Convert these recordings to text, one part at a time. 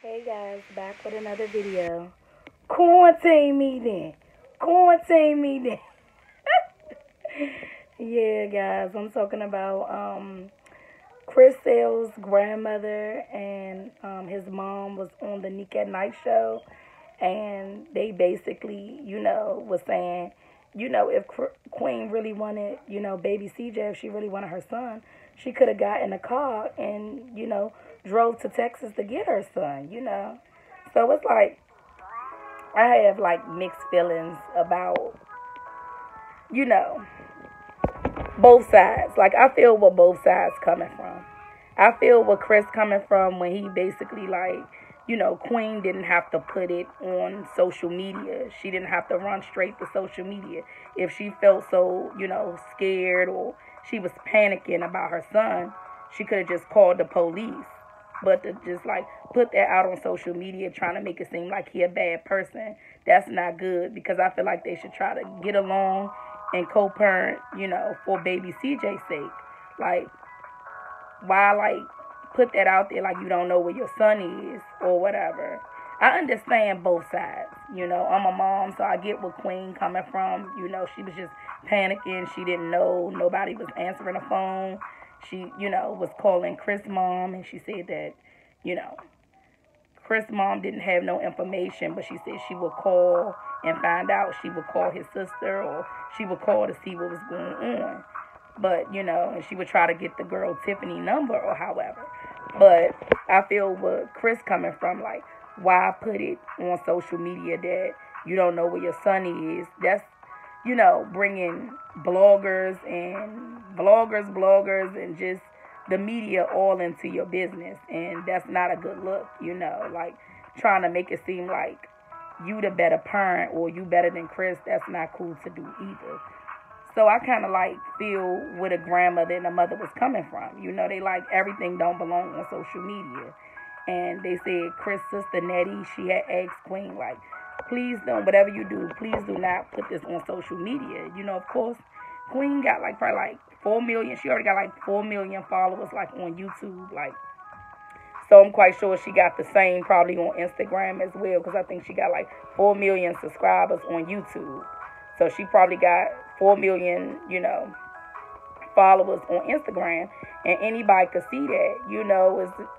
Hey guys, back with another video. Quarantine me then. Quarantine me then. Yeah, guys, I'm talking about Chris Sale's grandmother and his mom was on the Nick at Night show, and they basically, was saying, if Queen really wanted, baby CJ, if she really wanted her son, she could have got in a car and, drove to Texas to get her son. So it's like I have like mixed feelings about, you know, both sides. Like I feel where both sides coming from. I feel where Chris coming from when he basically like, Queen didn't have to put it on social media. She didn't have to run straight to social media. If she felt so, scared or she was panicking about her son, she could have just called the police. But to just like put that out on social media trying to make it seem like he a bad person, that's not good because I feel like they should try to get along and co-parent, for baby CJ's sake. Like, why, like, put that out there like you don't know where your son is or whatever. I understand both sides. I'm a mom, so I get where Queen coming from. She was just panicking. She didn't know. Nobody was answering the phone. She, was calling Chris' mom, and she said that, you know, Chris' mom didn't have no information, but she said she would call and find out. She would call his sister or she would call to see what was going on. But, and she would try to get the girl Tiffany number or however. But I feel where Chris coming from, like, why put it on social media that you don't know where your son is? That's, bringing bloggers, and just the media all into your business. And that's not a good look, like trying to make it seem like you the better parent or you better than Chris. That's not cool to do either. So I kind of like feel where the grandmother and the mother was coming from. They like everything don't belong on social media. And they said Chris' sister Nettie, she had asked Queen like, please don't, whatever you do, please do not put this on social media. Of course, Queen got like probably like 4 million. She already got like 4 million followers like on YouTube. Like, so I'm quite sure she got the same probably on Instagram as well because I think she got like 4 million subscribers on YouTube. So she probably got 4 million, followers on Instagram. And anybody could see that,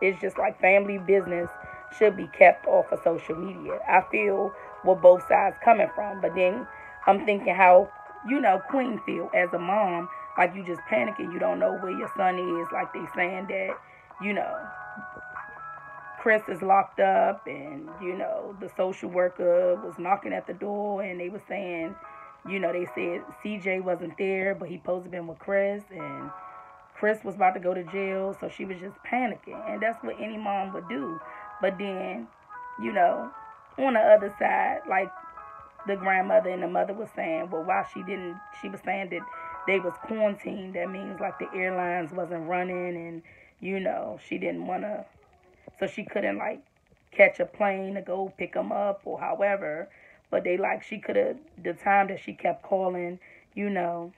it's just like family business should be kept off of social media. I feel where both sides coming from. But then I'm thinking how, Queen feel as a mom. Like you just panicking. You don't know where your son is. Like they saying that, you know, Chris is locked up and, the social worker was knocking at the door and they were saying, they said CJ wasn't there, but he supposed to been with Chris and Chris was about to go to jail, so she was just panicking. And that's what any mom would do. But then, you know, on the other side, like the grandmother and the mother was saying, well, why she was saying that they was quarantined. That means like the airlines wasn't running and, she didn't want to, so she couldn't like catch a plane to go pick them up or however. But they like, she could have, the time that she kept calling, you know,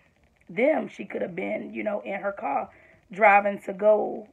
she could have been, in her car driving to go,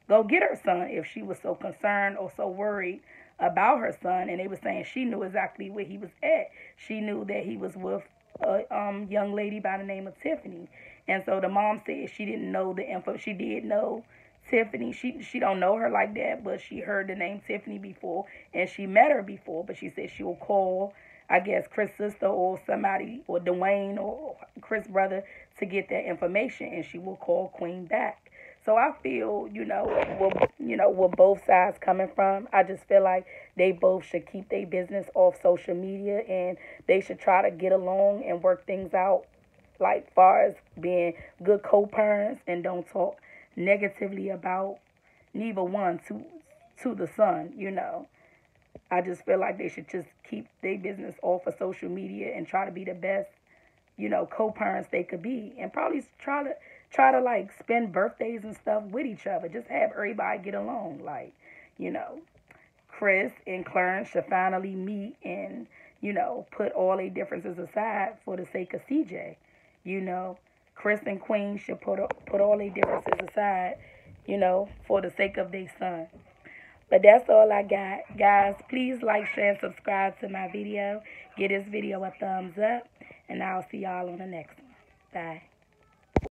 go get her son if she was so concerned or so worried about her son. And they were saying she knew exactly where he was at. She knew that he was with a young lady by the name of Tiffany. And so the mom said she didn't know the info. She did know Tiffany. She don't know her like that, but she heard the name Tiffany before and she met her before. But she said she will call, I guess, Chris' sister or somebody or Dwayne or Chris' brother to get that information, and she will call Queen back. So I feel, where both sides coming from. I just feel like they both should keep their business off social media, and they should try to get along and work things out, like far as being good co-parents and don't talk negatively about neither one to the son. I just feel like they should just keep their business off of social media and try to be the best, co-parents they could be, and probably try to like spend birthdays and stuff with each other. Just have everybody get along, like, you know, Chris and Clarence should finally meet and, put all their differences aside for the sake of CJ. You know, Chris and Queen should put all their differences aside, for the sake of their son. But that's all I got. Guys, please like, share, and subscribe to my video. Give this video a thumbs up. And I'll see y'all on the next one. Bye.